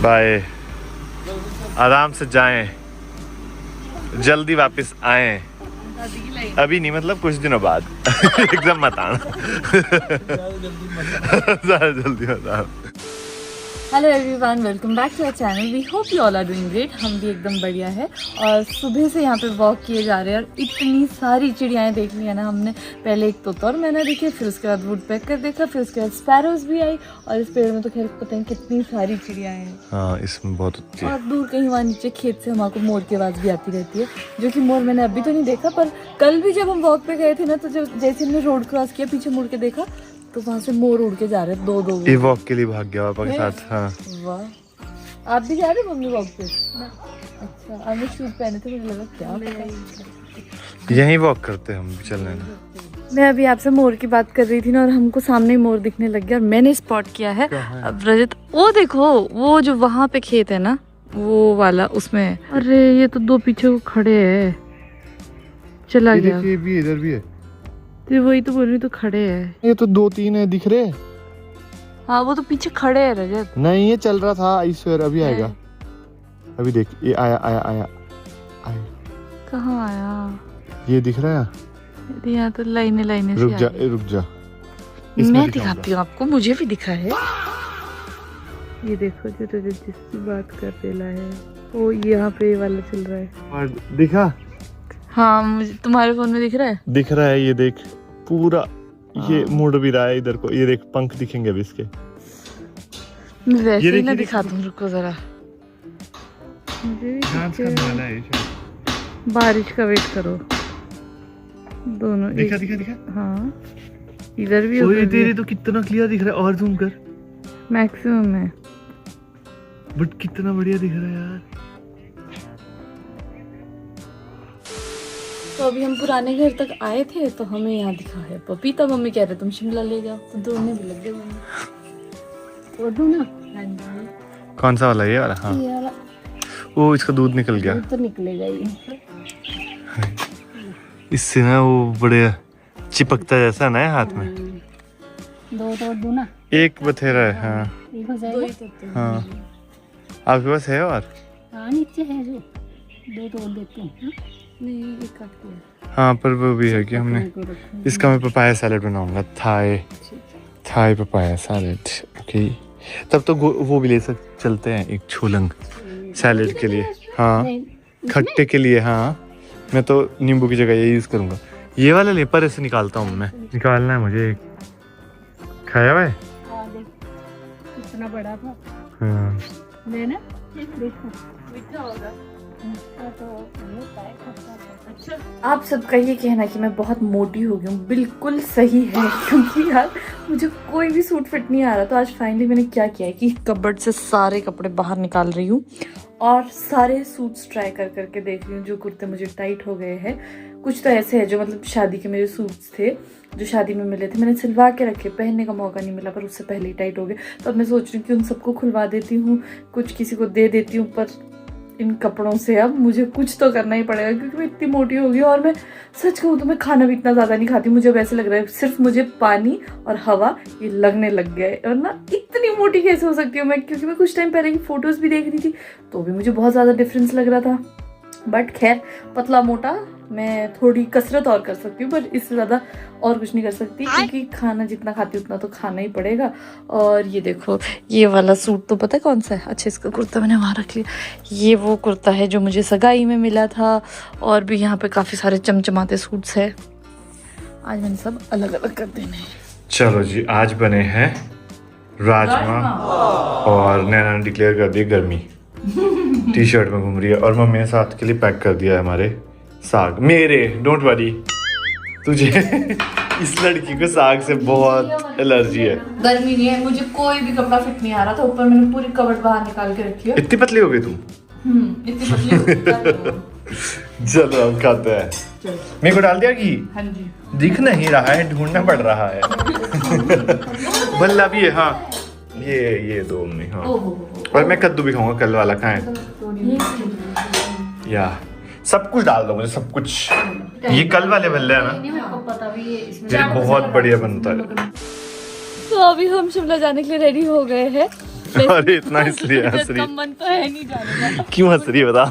Bye, आराम से जाएं, जल्दी वापस आएं। अभी नहीं, मतलब कुछ दिनों बाद। एकदम मत आना। जल्दी मत आना। Hello everyone, welcome back to our channel. We hope you all are doing great. हम भी एकदम बढ़िया है और सुबह से यहाँ पे वॉक किए जा रहे हैं और इतनी सारी चिड़ियाएँ देख ली है ना हमने। पहले एक तोता और मैना देखे, फिर उसके बाद वुडपेकर देखा, फिर उसके बाद स्पैरोज भी आई और इस पेड़ में तो खैर पता नहीं कितनी सारी चिड़ियाँ हैं। हाँ, इसमें बहुत होती है। और दूर कहीं वहाँ नीचे खेत से हमको मोर की आवाज़ भी आती रहती है, जो कि मोर मैंने अभी तो नहीं देखा, पर कल भी जब हम वॉक पे गए थे ना, तो जब जैसे हमने रोड क्रॉस किया, पीछे मुड़ के देखा तो वहाँ से मोर उड़ के जा रहे दो ये वॉक के लिए भाग गया पापा के साथ। हाँ, वाह, आप भी जा रहे मम्मी वॉक पे? अच्छा, आपने शूज पहने थे, मुझे लगा क्या पता। यहीं वॉक करते हम, चलने ना। मैं अभी आपसे मोर की बात कर रही थी ना, और हमको सामने ही मोर दिखने लग गया और मैंने स्पॉट किया है। अब रजत, वो देखो, वो जो वहाँ पे खेत है ना, वो वाला, उसमें। अरे ये तो दो पीछे को खड़े है, चला गया। ये भी इधर भी है। तो वही तो बोल रही, तो खड़े है। ये तो 2-3 है, दिख रहे। हाँ, वो तो पीछे खड़े है रजत। नहीं, ये चल रहा था, आई स्वेयर अभी आएगा। अभी देख, ये आया आया आया आया। कहाँ आया? ये दिख रहा है। यहाँ तो लाइने लाइने से रुक जा, रुक जा, मैं दिखाती हूँ आपको, मुझे भी दिखा है। ये देखो, जो रजत जिसकी बात कर रहा है, वो यहाँ पे वाला चल रहा है। और दिखा? हाँ, मुझे तुम्हारे फोन में दिख रहा है। दिख रहा है, ये देख पूरा। ये मुड़ भी रहा है इधर को, ये देख पंख दिखेंगे अभी इसके। मैं वैसे ही ना दिखा दूँ, रुको जरा। मुझे भी बारिश का वेट करो। दोनों दिखा दिखा दिखा। हाँ, इधर भी ओए तेरे तो कितना क्लियर दिख रहा है, और जूम कर। मैक्सिमम है, बट कितना बढ़िया दिख रहा है यार। तो अभी हम पुराने घर तक आए थे, तो हमें यहाँ दिखा है पपीता। मम्मी कह रहे तुम शिमला ले जाओ, तो दौड़ने भी लग गए मम्मी। तो दो ना। हाँ जी। कौन सा वाला? ये वाला? हाँ, ये वाला। वो इसका दूध निकल गया। दूध तो निकलेगा ही। इससे ना वो बड़े चिपकता जैसा ना है हाथ में। दो तोड़ दूं ना? एक बथेरा है। हाँ एक हो जाएगा। हाँ, आपके पास है? और हाँ, नीचे है जो, दो तोड़ देते हैं। नहीं, एक काट दिया। हाँ, पर वो भी है कि हमने इसका मैं पपाया सैलेड बनाऊंगा। Thai papaya salad. ओके, तब तो वो भी ले चलते हैं एक छोलंग सैलेड के लिए। हाँ, खट्टे के लिए। हाँ, मैं तो नींबू की जगह ये यूज करूंगा। ये वाला ले, पर ऐसे निकालता हूँ मैं। निकालना है मुझे। खाया हुआ है? कितना बड़ा था। हाँ, लेना देखो, मीठा होगा। आप सबका ये कहना कि मैं बहुत मोटी हो गई हूँ बिल्कुल सही है, क्योंकि यार मुझे कोई भी सूट फिट नहीं आ रहा। तो आज फाइनली मैंने क्या किया है कि कबर्ड से सारे कपड़े बाहर निकाल रही हूँ और सारे सूट्स ट्राई कर करके देख रही हूँ। जो कुर्ते मुझे टाइट हो गए हैं, कुछ तो ऐसे है जो मतलब शादी के मेरे सूट्स थे जो शादी में मिले थे, मैंने सिलवा के रखे, पहनने का मौका नहीं मिला, पर उससे पहले ही टाइट हो गए। तो अब मैं सोच रही हूँ कि उन सबको खुलवा देती हूँ, कुछ किसी को दे देती हूँ, पर इन कपड़ों से अब मुझे कुछ तो करना ही पड़ेगा, क्योंकि मैं इतनी मोटी हो गई हूँ। और मैं सच कहूँ तो मैं खाना भी इतना ज़्यादा नहीं खाती हूँ। मुझे अब ऐसे लग रहा है सिर्फ मुझे पानी और हवा ये लगने लग गया है। और ना इतनी मोटी कैसे हो सकती हूँ मैं, क्योंकि मैं कुछ टाइम पहले की फ़ोटोज़ भी देख रही थी तो भी मुझे बहुत ज़्यादा डिफरेंस लग रहा था। बट खैर, पतला मोटा मैं थोड़ी कसरत और कर सकती हूँ, पर इससे ज़्यादा और कुछ नहीं कर सकती, क्योंकि खाना जितना खाती हूँ उतना तो खाना ही पड़ेगा। और ये देखो, ये वाला सूट तो पता है कौन सा है? अच्छा, इसका कुर्ता मैंने वहाँ रख लिया। ये वो कुर्ता है जो मुझे सगाई में मिला था, और भी यहाँ पे काफ़ी सारे चमचमाते सूट्स है। आज मैंने सब अलग अलग कर देने हैं। चलो जी, आज बने हैं राजमा और नैना ने डिक्लेयर कर दी गर्मी। टी शर्ट में घूम रही है, और मम्मी ने साथ के लिए पैक कर दिया है हमारे साग। मेरे डोंट वरी, तुझे इस लड़की को साग से बहुत एलर्जी है। गर्मी नहीं है, मुझे कोई भी कपड़ा फिट नहीं आ रहा था, ऊपर मैंने पूरी कबर्ड बाहर निकाल के रखी है। इतनी पतली हो गई तुम? इतनी पतली हो गई। चलो अब खाते हैं। मेरे को डाल दिया घी? हाँ जी। दिख नहीं रहा है, ढूंढना पड़ रहा है। बल्ला भी है। हाँ, ये दो मम्मी। हाँ, और मैं कद्दू भी खाऊंगा, कल वाला खाएं। या सब कुछ डाल दो मुझे, सब कुछ। ये कल वाले बल्ले है ना, ये बहुत बढ़िया बनता है। तो अभी हम शिमला जाने के लिए रेडी हो गए हैं अरे इतना इसलिए हंस रही है। मन तो है नहीं जाने का। क्यों हंस रही है बता।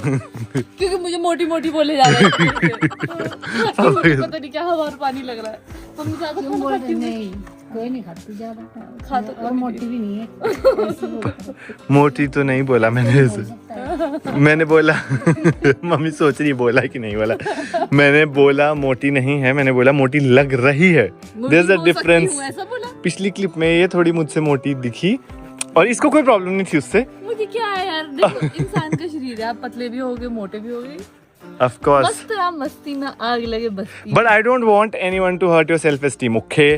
क्योंकि मुझे मोटी मोटी बोले जा रहे हैं। पता नहीं क्या हवा और पानी लग रहा है। मम्मी ज्यादा खाना खाती नहीं, कोई नहीं खाती ज्यादा, खा तो और मोटी भी नहीं है। मोटी तो नहीं बोला मैंने बोला मम्मी सोच रही बोला कि नहीं बोला। मैंने बोला मोटी नहीं है, मैंने बोला मोटी लग रही है। There is a difference. पिछली क्लिप में ये थोड़ी मुझसे मोटी दिखी और इसको कोई प्रॉब्लम नहीं थी उससे। मुझे क्या है यार, देखो इंसान का शरीर है, आप पतले भी होगे मोटे भी होगे, Of course. मस्त आप मस्ती में आग लगे बस्ती। But I don't want anyone to hurt your self-esteem, okay?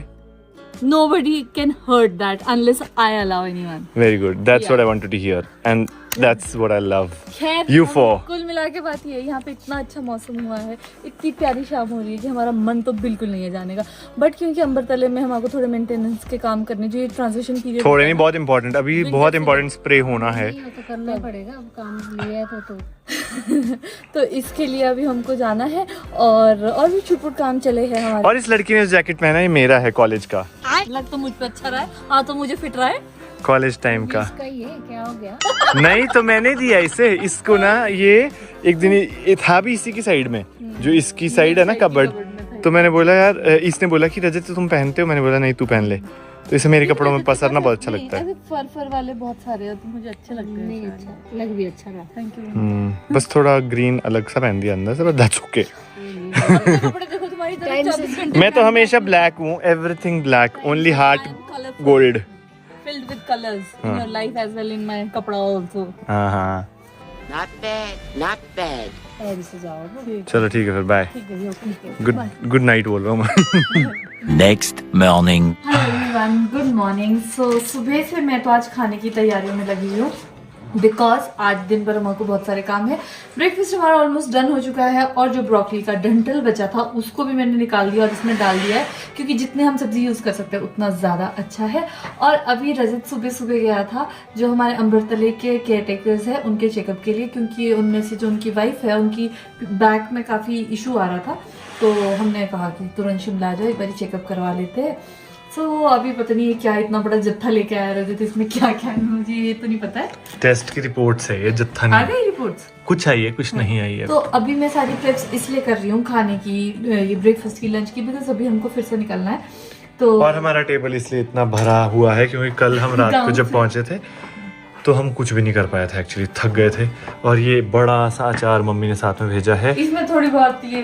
Nobody can hurt that unless I allow anyone. Very good. That's what I wanted to hear. And that's what I love खैर you for. कुल मिला के बात ये है, यहाँ पे इतना अच्छा मौसम हुआ है, इतनी प्यारी शाम हो रही है कि हमारा मन तो बिल्कुल नहीं है जाने का। बट क्योंकि अम्बरतले में हमारे को थोड़े मेंटेनेंस के काम करने, जो ये ट्रांजिशन पीरियड थोड़े नहीं, बहुत इंपॉर्टेंट, अभी बहुत इंपॉर्टेंट स्प्रे होना है। ये तो करना ही पड़ेगा, अब काम लिया है तो तो इसके लिए अभी हमको जाना है और भी छुटपुट काम चले हैं हमारे। और इस लड़की ने जो जैकेट पहना है ये मेरा है कॉलेज का। लग तो मुझ पे अच्छा रहा है, हाँ तो मुझे फिट रहा है कॉलेज टाइम का। इसका ही है, क्या हो गया? नहीं तो मैंने दिया इसे, इसको ना ये एक दिन ये था भी इसी की साइड में, जो इसकी साइड है ना कबर्ड। तो मैंने बोला यार, इसने बोला कि रजत तो तुम पहनते हो, मैंने बोला नहीं तू पहन ले। तो इसे मेरे कपड़ों में पसरना बहुत अच्छा लगता है। फर वाले बहुत सारे हैं तो मुझे अच्छे लगते हैं। नहीं अच्छा लग भी अच्छा रहा। Thank you. बस थोड़ा ग्रीन अलग सा पहन दिया अंदर से, बट दैट्स ओके। कपड़े देखो तुम्हारी तरह 24 घंटे मैं तो हमेशा ब्लैक हूँ, everything black, only heart gold. filled with colors in your life as well in my kapda also. हाँ Not bad, not bad. ऐसे से जाओ। चलो ठीक है फिर, बाय। ठीक है, ओके। गुड नाइट बोल रहा हूँ मैं। Next morning. Hello everyone, good morning. So सुबह से मैं तो आज खाने की तैयारियों में लगी हुई हूँ बिकॉज आज दिन भर हमारे को बहुत सारे काम है। ब्रेकफास्ट हमारा ऑलमोस्ट डन हो चुका है और जो ब्रोकली का डंठल बचा था उसको भी मैंने निकाल दिया और इसमें डाल दिया है, क्योंकि जितने हम सब्जी यूज कर सकते हैं उतना ज्यादा अच्छा है। और अभी रजत सुबह सुबह गया था जो हमारे अम्बरतले के केयर टेकर्स है उनके चेकअप के लिए, क्योंकि उनमें से जो उनकी वाइफ है उनकी बैक में काफी इशू आ रहा था, तो हमने कहा कि तुरंत शिमला आ जाओ, एक बार चेकअप करवा लेते हैं। सो अभी पता नहीं क्या इतना बड़ा जत्था लेके आया रजत, इसमें क्या क्या है मुझे ये तो नहीं पता है। टेस्ट की रिपोर्ट्स है ये, जत्था आ नहीं। गई रिपोर्ट्स? कुछ आई है कुछ नहीं आई है। तो अभी मैं सारी प्रेप्स इसलिए कर रही हूँ खाने की, ये ब्रेकफास्ट की, लंच की, बिकॉज अभी हमको फिर से निकलना है। तो और हमारा टेबल इसलिए इतना भरा हुआ है क्योंकि कल हम रात को जब पहुंचे थे तो हम कुछ भी नहीं कर पाए थे, एक्चुअली थक गए थे। और ये बड़ा सा अचार मम्मी ने साथ में भेजा है, इसमें थोड़ी बहुत ये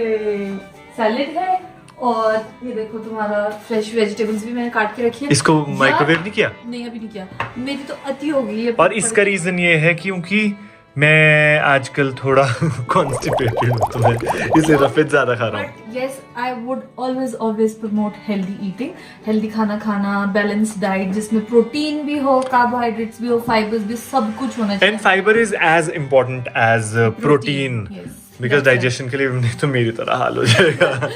सैलेड है और ये देखो तुम्हारा फ्रेश वेजिटेबल्स भी मैंने काट के रखी है। इसको माइक्रोवेव नहीं किया? नहीं अभी नहीं किया, मेरी तो अति हो गई है। और इसका रीजन ये है क्योंकि मैं आजकल थोड़ा कॉन्स्टिपेटेड हूँ तो मैं इसलिए रफेद ज्यादा खा रहा हूँ। But yes I would always promote healthy eating, healthy खाना खाना, बैलेंस डाइट जिसमें प्रोटीन भी हो, कार्बोहाइड्रेट्स भी हो, फाइबर्स भी, सब कुछ होना चाहिए। And fibre is as important as protein, because digestion के लिए नहीं तो मेरी तरह हाल हो जाएगा।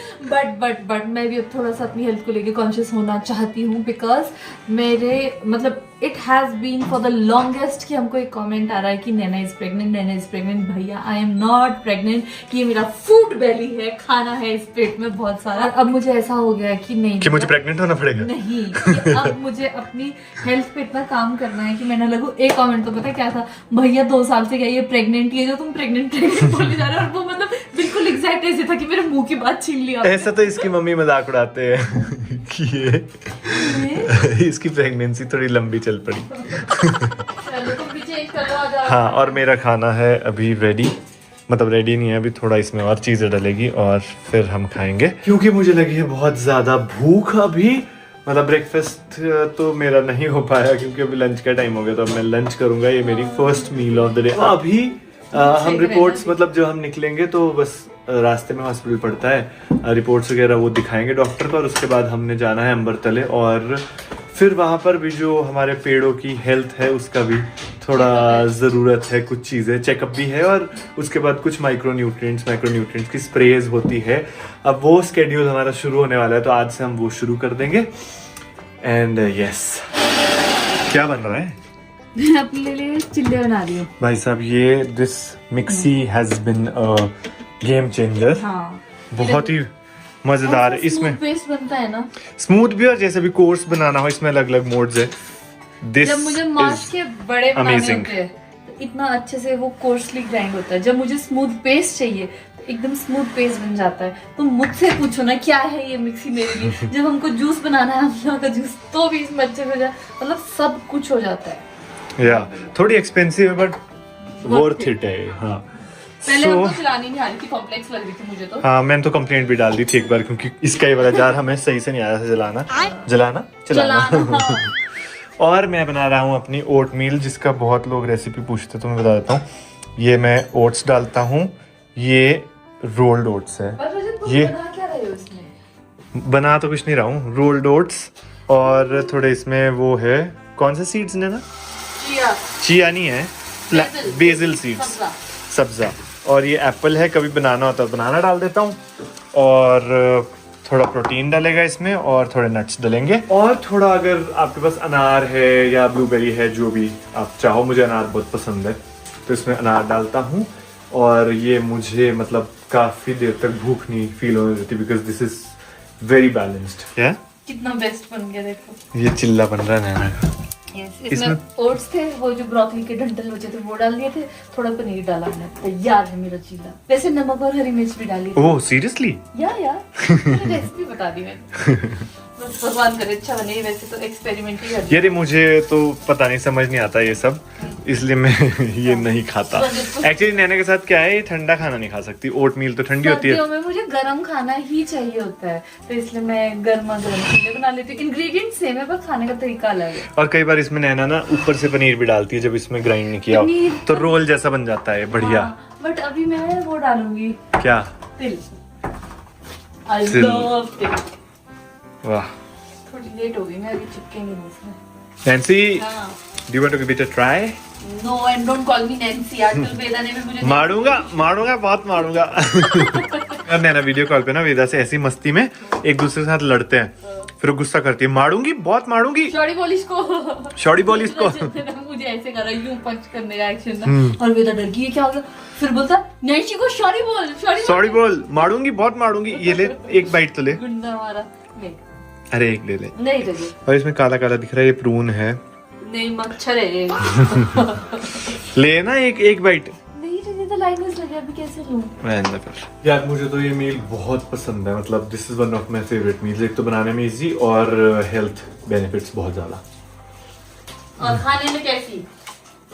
बट मैं भी अब थोड़ा सा अपनी हेल्थ को लेके कॉन्शियस होना चाहती हूँ, बिकॉज मेरे मतलब it has been for the longest कि हमको एक कमेंट आ रहा है कि Naina is pregnant, Naina is pregnant. भैया आई एम नॉट प्रेग्नेंट, ये मेरा फूड बेली है, खाना है इस पेट में बहुत सारा। अब मुझे ऐसा हो गया कि नहीं कि मुझे प्रेग्नेंट होना पड़ेगा, नहीं कि अब मुझे अपनी हेल्थ पे इतना काम करना है कि मैं ना लगूं। एक कमेंट तो पता क्या था, भैया 2 साल से क्या ये प्रेग्नेंट, ये जो तुम प्रेग्नेंट बोले जा रहे हो, और वो मतलब बिल्कुल एग्जैक्ट ऐसे था कि मेरे मुंह की बात छीन लिया। ऐसा तो इसकी मम्मी मजाक उड़ाते हैं कि ये इसकी प्रेगनेंसी थोड़ी लंबी चल पड़ी। हाँ, और मेरा खाना है अभी रेडी, मतलब रेडी नहीं है अभी, थोड़ा इसमें और चीज़ें डलेगी और फिर हम खाएंगे, क्योंकि मुझे लगी है बहुत ज़्यादा भूख अभी। मतलब ब्रेकफास्ट तो मेरा नहीं हो पाया क्योंकि अभी लंच का टाइम हो गया, तो अब मैं लंच करूंगा। ये मेरी first meal of the day. अभी हम रिपोर्ट्स, मतलब जो हम निकलेंगे तो बस रास्ते में हॉस्पिटल पड़ता है, रिपोर्ट्स वगैरह वो दिखाएंगे डॉक्टर को, और उसके बाद हमने जाना है अम्बरतले, और फिर वहाँ पर भी जो हमारे पेड़ों की हेल्थ है उसका भी थोड़ा ज़रूरत है, कुछ चीज़ें चेकअप भी है, और उसके बाद कुछ माइक्रोन्यूट्रिएंट्स की स्प्रेज होती है। अब वो स्केड्यूल हमारा शुरू होने वाला है, तो आज से हम वो शुरू कर देंगे। एंड यस, क्या बन रहा है? मैं अपने लिए चिल्ले बना रही हूँ भाई साहब। ये this mixie has been a game changer. हाँ, बहुत ही मजेदार है। इसमें पेस्ट बनता है ना, स्मूथ भी, और जैसे भी कोर्स बनाना हो इसमें अलग अलग मोड्स है। This जब मुझे मांस is के बड़े बनाने amazing. होते हैं तो इतना अच्छे से वो कोर्सली ग्राइंड होता है। जब मुझे स्मूथ पेस्ट चाहिए तो एकदम स्मूथ पेस्ट बन जाता है। तो मुझसे पूछो ना क्या है ये मिक्सी मेरे लिए। जब हमको जूस बनाना है अमला का जूस तो भी इसमें अच्छे से हो जाए, मतलब सब कुछ हो जाता है। या थोड़ी एक्सपेंसिव है बट वर्थ इट है। हाँ पहले हमको चलानी नहीं आ रही थी, कॉम्प्लेक्स लग रही थी मुझे तो। हाँ मैंने तो कंप्लेंट भी डाल दी थी एक बार, क्योंकि इसका ही वाला जार हमें सही से नहीं आया था चलाना। चलाना। और मैं बना रहा हूँ अपनी ओट मील, जिसका बहुत लोग रेसिपी पूछते तो मैं बता देता हूँ। ये मैं ओट्स डालता हूँ, ये रोल्ड ओट्स है। पर रजत तुम ये बना क्या रहे हो इसमें? बना तो कुछ नहीं रहा हूँ, रोल्ड ओट्स। और थोड़े इसमें वो है, कौन से सीड्स ने ना, चिया नहीं है, बेसिल सीड्स, सब्जा। और ये एप्पल है, कभी बनाना होता है बनाना डाल देता हूँ। और थोड़ा प्रोटीन डालेगा इसमें, और थोड़े नट्स डालेंगे। और थोड़ा अगर आपके पास अनार है या ब्लूबेरी है, जो भी आप चाहो, मुझे अनार बहुत पसंद है तो इसमें अनार डालता हूँ। और ये मुझे मतलब काफ़ी देर तक भूख नहीं फील होने देती, because this is very balanced. क्या कितना बेस्ट बन गया देखो। ये चिल्ला बन रहा है नैना का। इसमें ओट्स थे, वो जो ब्रोकली के डंठल बचे थे वो डाल दिए थे, थोड़ा पनीर डाला हमने, तैयार है मेरा चीला। वैसे नमक और हरी मिर्च भी डाली। Oh seriously? यार रेसिपी बता दी मैंने। बस भगवान करे अच्छा बने। वैसे तो एक्सपेरिमेंट ही कर यार मुझे तो पता नहीं, समझ नहीं आता ये सब, इसलिए मैं ये नहीं खाता। एक्चुअली नैना के साथ क्या है, ये ठंडा खाना नहीं खा सकती। ओट मील तो ठंडी होती है। सर्दियों में मुझे गरम खाना ही चाहिए होता है, तो इसलिए मैं गर्मा गर्म चीजें बना लेती हूँ। इंग्रेडिएंट सेम है पर खाने का तरीका अलग है। और कई बार इसमें नैना ना ऊपर से पनीर भी डालती है, जब इसमें ग्राइंड नहीं किया हो, तो रोल जैसा बन जाता है बढ़िया। बट अभी मैं वो डालूंगी, क्या? तिल। I तिल। love तिल। वाह। थोड़ी लेट हो गई, मैं अभी चिपकेंगी नहीं इसमें। नैन्सी, हाँ। do you want to give it a try? No, and don't call me Nancy। आजकल वेदा ने भी मुझे मारूंगा बहुत मारूंगा। और नैना वीडियो कॉल पे ना वेदा से ऐसी मस्ती में एक दूसरे के साथ लड़ते हैं, फिर वो गुस्सा करती है, मारूंगी बहुत मारूंगी। शॉर्टी बोल इसको। शॉर्टी बोल इसको। मुझे ऐसे कर रहा है, यूं पंच करने का एक्शन ना। और वेदा डर गई, क्या हो गया? फिर बोलता नैन्सी को सॉरी बोल, सॉरी बोल, मारूंगी बहुत मारूंगी। ये ले एक बाइट तो ले। गुंडा हमारा। अरे एक ले ले। नहीं लगे। और इसमें काला काला दिख रहा है, ये प्रून है। नहीं मच्छर है। लेना एक बाइट। नहीं लगे तो लाइनस लगे, अभी कैसे लूं? यार मुझे तो ये मील बहुत पसंद है, मतलब this is one of my favourite meals. एक तो बनाने में इजी और हेल्थ बेनिफिट्स बहुत ज्यादा। और खाने में कैसी?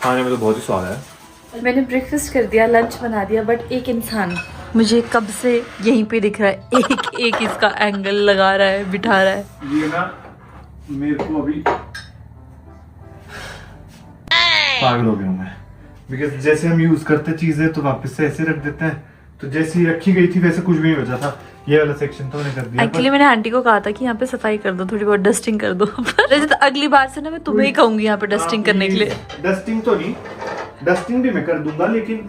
खाने में तो बहुत ही स्वाद है। मैंने ब्रेकफास्ट कर दिया, लंच बना दिया, बट एक इंसान मुझे कब से यहीं पे दिख रहा है, एक इसका एंगल लगा रहा है, बिठा रहा है। ये ना मेरे को अभी पागल हो गया हूँ मैं, बिकॉज जैसे हम यूज करते चीजें तो वापस से ऐसे रख देते हैं, तो जैसी रखी गई थी वैसे कुछ भी नहीं बचा था। ये वाला सेक्शन तो मैंने कर दिया। एक्चुअली मैंने आंटी को कहा था कि यहाँ पे सफाई कर दो, थोड़ी बहुत डस्टिंग कर दो। वैसे तो अगली बार से ना मैं तुम्हें ही कहूंगी यहाँ पे डस्टिंग करने के लिए। डस्टिंग तो नहीं, डस्टिंग भी मैं कर दूंगा, लेकिन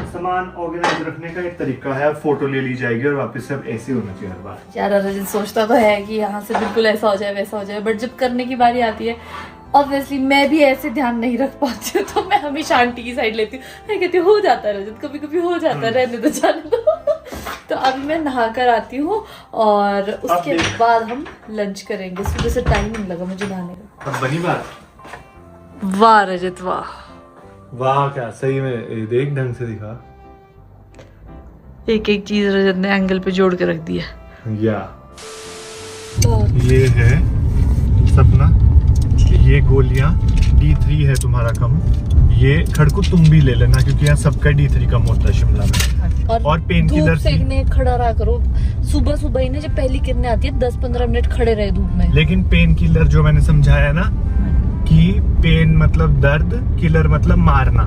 सामान ऑर्गेनाइज रखने का एक तरीका है। फोटो ले ली जाएगी और वापस सब ऐसे होना चाहिए हर बार। यार रजत सोचता तो है कि यहाँ से बिल्कुल ऐसा हो जाए वैसा हो जाए, बट जब करने की बारी आती है ऑब्वियसली मैं भी ऐसे ध्यान नहीं रख पाती हूँ, तो मैं हमेशा आंटी की साइड लेती हूँ। मैं कहती हूँ हो जाता है रजत, कभी कभी हो जाता है, रहने दो जाने दो। तो अभी मैं नहा कर आती हूँ और उसके बाद हम लंच करेंगे। सुबह से टाइम नहीं लगा मुझे नहाने का। अब बनी बात। वाह रजत वाह। वाह क्या सही में, देख ढंग से दिखा। एक एक चीज रजत ने एंगल पे जोड़ के रख दिया। या ये है सपना, ये गोलियां D3 है तुम्हारा कम, ये खड़कू तुम भी ले लेना क्योंकि यहाँ सबका D3 कम होता है शिमला में। और पेन किलर धूप सेकने खड़ा रहा करो, सुबह सुबह ही ना जब पहली किरणें आती है 10-15 मिनट खड़े रहे धूप में। लेकिन पेन किलर जो मैंने समझाया ना कि पेन मतलब दर्द, किलर मतलब मारना,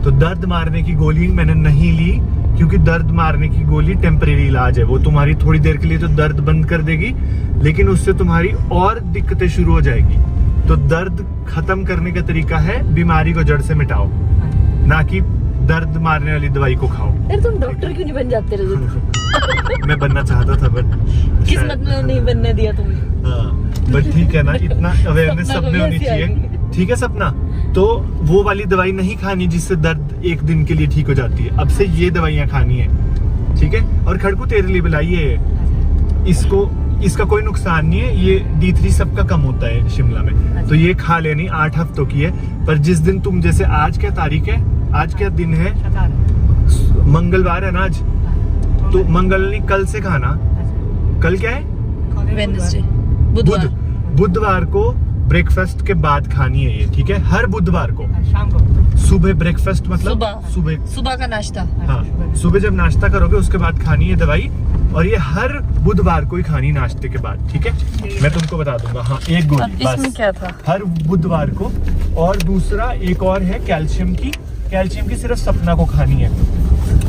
तो दर्द मारने की गोली मैंने नहीं ली क्योंकि दर्द मारने की गोली टेम्परेरी इलाज है। वो तुम्हारी थोड़ी देर के लिए तो दर्द बंद कर देगी, लेकिन उससे तुम्हारी और दिक्कतें शुरू हो जाएगी। तो दर्द खत्म करने का तरीका है बीमारी को जड़ से मिटाओ, ना कि दर्द मारने वाली दवाई को खाओ। यार तुम डॉक्टर क्यों नहीं बन जाते रजत? मैं बनना चाहता था बट किस्मत में नहीं बनने दिया तुम्हें। हाँ बट ठीक है ना, इतना अवेयरनेस सब में होनी चाहिए। ठीक है सपना, तो वो वाली दवाई नहीं खानी जिससे दर्द एक दिन के लिए ठीक हो जाती है। अब से ये दवाइयाँ खानी है, ठीक है। और खड़कू तेरे लिए बुलाइए, इसको इसका कोई नुकसान नहीं है, ये D3 सबका कम होता है शिमला में, तो ये खा लेनी 8 हफ्तों की है। पर जिस दिन तुम, जैसे आज क्या तारीख है, आज क्या दिन है, मंगलवार है ना आज, तो मंगल नहीं, कल से खाना। कल क्या है, वेडनेसडे, बुधवार को ब्रेकफास्ट के बाद खानी है ये, ठीक है, हर बुधवार को शाम को सुबह ब्रेकफास्ट, मतलब सुबह का नाश्ता। हाँ, सुबह जब नाश्ता करोगे उसके बाद खानी है दवाई, और ये हर बुधवार को ही खानी नाश्ते के बाद, ठीक है। मैं तुमको बता दूंगा। हाँ, एक गोली इसमें बस क्या था? हर बुधवार को। और दूसरा एक और है कैल्शियम की सिर्फ सपना को खानी है।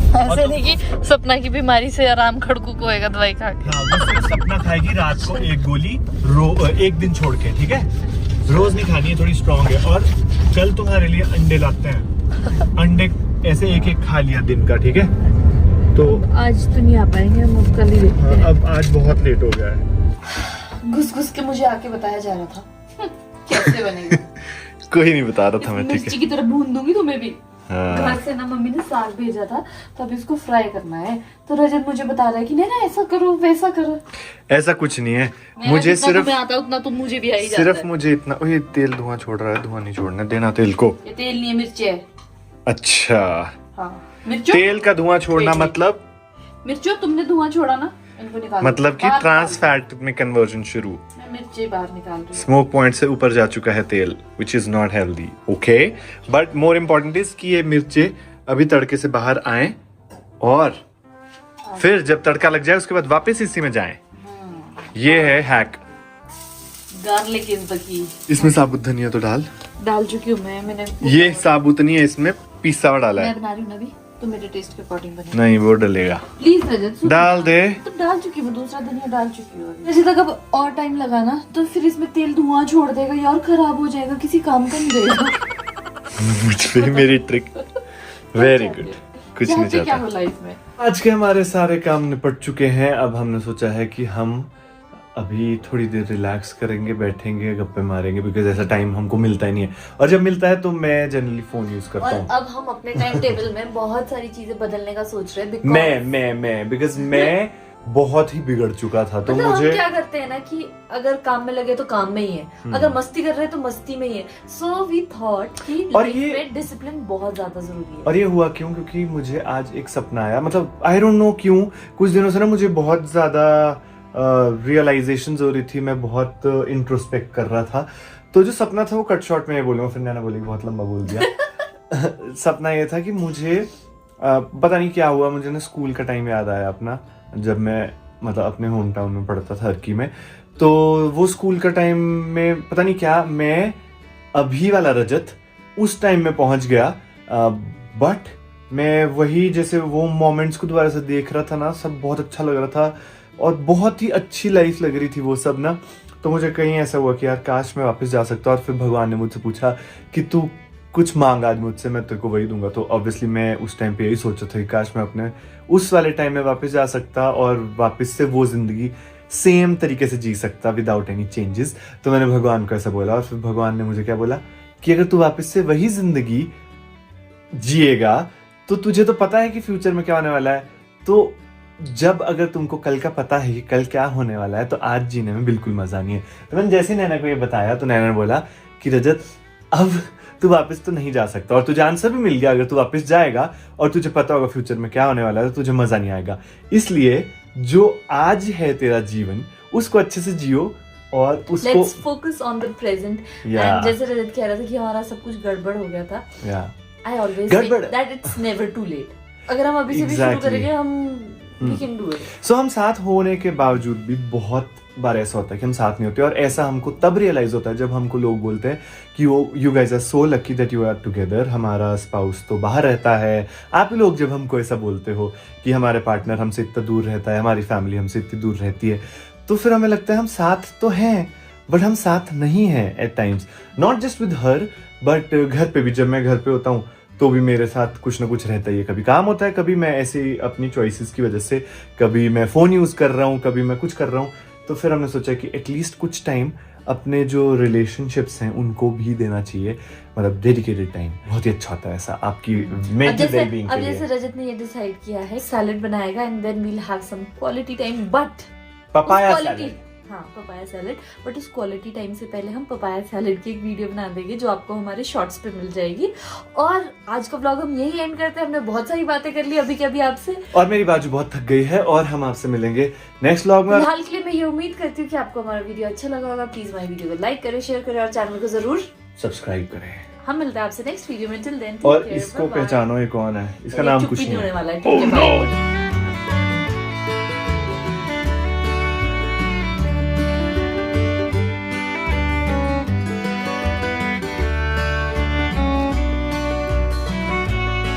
ऐसे नहीं कि सपना की बीमारी से आराम खड़कू को होएगा दवाई खा के। हाँ, वो सिर्फ सपना खाएगी रात को एक गोली, एक दिन छोड़ के, ठीक है। रोज नहीं खानी है, थोड़ी स्ट्रॉन्ग है। और कल तुम्हारे लिए अंडे लाते हैं, अंडे ऐसे एक एक खा लिया दिन का, ठीक है। तो आज तो नहीं आ पाएंगे हम, अब कल ही देखते हैं। अब आज बहुत लेट हो गया है। घुस घुस के मुझे आके बताया जा रहा था कैसे बनेगा। कोई नहीं बता रहा था मैं, ठीक है। मिर्ची की तरह भून दूंगी तुम्हें भी। हाँ। घर से ना मम्मी ने साग भेजा था, तो अभी इसको फ्राई करना है। तो रजत मुझे बता रहा है कि नहीं ऐसा करो वैसा करो। ऐसा कुछ नहीं है, मुझे सिर्फ आता उतना तुम मुझे भी आई जाता सिर्फ है। मुझे इतना, ये तेल धुआं छोड़ रहा है, धुआं नहीं छोड़ना देना तेल को। ये तेल नहीं है, मिर्च है। अच्छा, हाँ, मिर्चो तेल का धुआं छोड़ना मतलब मिर्चो तुमने धुआं छोड़ा ना, इनको निकाल मतलब कि ट्रांस फैट में कन्वर्जन शुरू। मैं मिर्ची बाहर निकाल रही हूँ। स्मोक पॉइंट से ऊपर जा चुका है तेल, which is not healthy, okay. But more important is कि ये मिर्चे अभी तड़के से बाहर आए, और फिर जब तड़का लग जाए उसके बाद वापस इसी में जाएं। ये है hack. Garlic is the key. इसमें साबुत धनिया तो डाल चुकी हूँ मैंने। ये साबुत नहीं है, इसमें पिसा हुआ डाला मैं है। बना रही हूँ ना अभी, तो मेरे टेस्ट के अकॉर्डिंग बने। नहीं, वो डलेगा। प्लीज रजत सुन। डाल दे। तो डाल चुकी हूँ, दूसरा धनिया डाल चुकी हूँ। जैसे तक अब और टाइम लगा ना, तो फिर इसमें तेल धुआं छोड़ देगा यार, खराब हो जाएगा, किसी काम का नहीं रहेगा। मुझ पे मेरी ट्रिक वेरी गुड। कुछ नहीं क्या चाहता। बोला इसमें? आज के हमारे सारे काम निपट चुके हैं। अब हमने सोचा है कि हम अभी थोड़ी देर रिलैक्स करेंगे, बैठेंगे, गप्पे मारेंगे, बिकॉज ऐसा टाइम हमको मिलता ही नहीं है। और जब मिलता है तो मैं जनरली फोन यूज करता हूँ। और अब हम अपने टाइम टेबल में बहुत सारी चीजें बदलने का सोच रहे हैं। मैं बिकॉज मैं बहुत ही बिगड़ चुका था, तो मतलब मुझे हम क्या करते हैं ना कि अगर काम में लगे तो काम में ही है, अगर मस्ती कर रहे हैं तो मस्ती में ही है। सो वी थॉट कि लाइफ में डिसिप्लिन बहुत ज्यादा जरूरी है। और ये हुआ क्यों? क्योंकि मुझे आज एक सपना आया, मतलब आई डोंट नो क्यों, कुछ दिनों से ना मुझे बहुत ज्यादा रियलाइजेशंस हो रही थी, मैं बहुत इंट्रोस्पेक्ट कर रहा था। तो जो सपना था वो कट शॉर्ट में ये बोलूंगा, फिर नैना बोलेगी बहुत लंबा बोल दिया। सपना ये था कि मुझे पता नहीं क्या हुआ, मुझे ना स्कूल का टाइम याद आया अपना, जब मैं मतलब अपने होम टाउन में पढ़ता था हरकी में। तो वो स्कूल का टाइम में पता नहीं क्या, मैं अभी वाला रजत उस टाइम में पहुंच गया। बट मैं वही जैसे वो मोमेंट्स को दोबारा से देख रहा था ना, सब बहुत अच्छा लग रहा था और बहुत ही अच्छी लाइफ लग रही थी वो सब ना। तो मुझे कहीं ऐसा हुआ कि यार काश मैं वापस जा सकता। और फिर भगवान ने मुझसे पूछा कि तू कुछ मांग आज मुझसे, मैं तेरे को वही दूंगा। तो ऑब्वियसली मैं उस टाइम पे यही सोचा था कि काश मैं अपने उस वाले टाइम में वापस जा सकता और वापस से वो जिंदगी सेम तरीके से जी सकता विदाउट एनी चेंजेस। तो मैंने भगवान को ऐसा बोला और फिर भगवान ने मुझे क्या बोला कि अगर तू वापस से वही जिंदगी जिएगा तो तुझे तो पता है कि फ्यूचर में क्या होने वाला है। तो जब अगर तुमको कल का पता है कि कल क्या होने वाला है तो आज जीने में बिल्कुल मजा नहीं है। तो मैंने जैसे नैना को ये बताया तो नैना ने बोला कि रजत अब तू वापस तो नहीं जा सकता, और तुझे आंसर भी मिल गया, अगर तू वापस जाएगा और तुझे पता होगा फ्यूचर में क्या होने वाला है तो तुझे मजा नहीं आएगा। इसलिए जो आज है तेरा जीवन उसको अच्छे से जियो और उसको let's focus on the present. And जैसे रजत कह रहा था कि हमारा सब कुछ गड़बड़ हो गया था, I always say that it's never too late. अगर हम अभी से भी शुरू करेंगे हम we can do it. So, हम साथ होने के बावजूद भी बहुत बार ऐसा होता है कि हम साथ नहीं होते, और ऐसा हमको तब रियलाइज होता है जब हमको लोग बोलते हैं कि you guys are so lucky that you are together. हमारा स्पाउस तो बाहर रहता है। आप लोग जब हमको ऐसा बोलते हो कि हमारे पार्टनर हमसे इतना दूर रहता है, हमारी फैमिली हमसे इतनी दूर रहती है, तो फिर हमें लगता है हम साथ तो हैं बट हम साथ नहीं हैं at times. Not just with her but घर पे भी, जब मैं घर पे होता हूँ तो भी मेरे साथ कुछ ना कुछ रहता ही है। कभी काम होता है, कभी मैं ऐसे अपनी चॉइसेस की वजह से, कभी मैं फ़ोन यूज़ कर रहा हूँ, कभी मैं कुछ कर रहा हूँ। तो फिर हमने सोचा कि एटलीस्ट कुछ टाइम अपने जो रिलेशनशिप्स हैं उनको भी देना चाहिए, मतलब डेडिकेटेड टाइम। बहुत ही अच्छा होता है ऐसा आपकी मेंटल वेलबीइंग के लिए। अब जैसे रजत ने ये डिसाइड किया है सैलेड बनाएगा and then we will have some quality time, but papaya उस quality- सैलेड। हाँ पपाया सैलेड, बट उस क्वालिटी टाइम से पहले हम पपाया सैलेड की एक वीडियो बना देंगे जो आपको हमारे शॉर्ट्स पे मिल जाएगी। और आज का व्लॉग हम यही एंड करते हैं। हमने बहुत सारी बातें कर ली अभी के अभी आपसे, और मेरी बाजू बहुत थक गई है और हम आपसे मिलेंगे नेक्स्ट व्लॉग में। फिलहाल के लिए मैं ये उम्मीद करती हूँ कि आपको हमारा वीडियो अच्छा लगा होगा। प्लीज हमारी वीडियो को लाइक करें, शेयर करें और चैनल को जरूर सब्सक्राइब करें। हम मिलते हैं आपसे नेक्स्ट वीडियो में। टिल देन और इसको पहचानो ये कौन है, इसका नाम कुछ नहीं होने है। वाला है। ठीक है, bye।